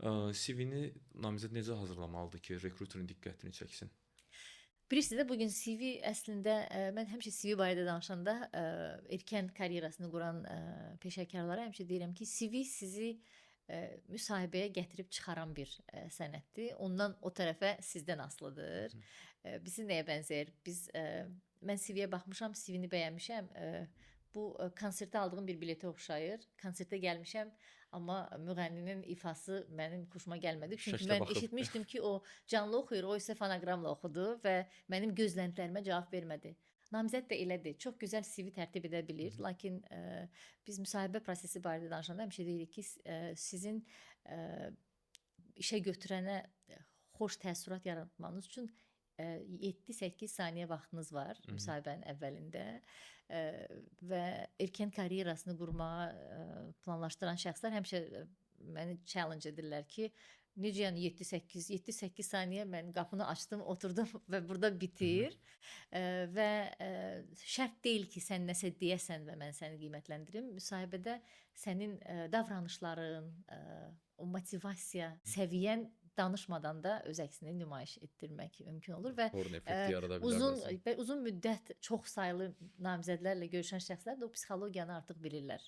CV-ni namizəd necə hazırlamalıdır ki, rekruterin diqqətini çəksin? Bilirsiniz də bu gün CV əslində mən həmişə CV barədə danışanda erkən karyerasını quran peşəkarlara həmişə deyirəm ki, CV sizi müsahibəyə gətirib çıxaran bir sənəddir. Ondan o tərəfə sizdən asılıdır. Bizi nəyə bənzəyir? Mən CV-yə baxmışam, CV-ni bəyənmişəm. Bu konsertə aldığım bir biletə oxşayır. Konsertə gəlmişəm, amma müğənninin ifası mənim xoşuma gəlmədi. Çünki Şəklə mən baxıb. eşitmişdim ki, o canlı oxuyur, o isə fonoqramla oxudu və mənim gözləntilərimə cavab vermədi. Namizəd də elədir. Çox gözəl CV tərtib edə bilir, lakin biz müsahibə prosesi barədə danışanda həmişə deyirik ki, sizin işə götürənə xoş təəssürat yaratmanız üçün 7-8 saniyə vaxtınız var müsahibənin əvvəlində və erkən karyerasını qurmağa planlaşdıran şəxslər həmişə məni challenge edirlər ki, necə yəni 7-8 saniyə mən qapını açdım, oturdum və burada bitir. Və şərt deyil ki, sən nəsə deyəsən və mən səni qiymətləndirim. Müsahibədə sənin davranışların, o motivasiya səviyyən danışmadan da öz əksini nümayiş etdirmək mümkün olur və Horn effekti yarada bilər. uzun müddət çox saylı namizədlərlə görüşən şəxslər də o psixologiyanı artıq bilirlər.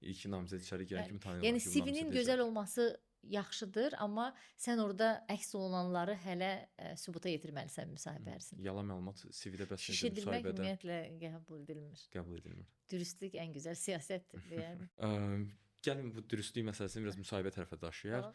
İlk namizəd içəri gələn kimi tanıyırlar. Yəni CV-nin gözəl olması yaxşıdır, amma sən orada əks olunanları hələ sübuta yetirməlisən müsahibə ərzində. Yalan məlumat CV-də bəs necə Şişirdilmək müsahibədə ümumiyyətlə qəbul edilmir. qəbul edilmir? Dürüstlük ən gözəl siyasətdir deyərdim. Gəlin bu dürüstlük məsələsini biraz müsahibə tərəfə daşıyaq.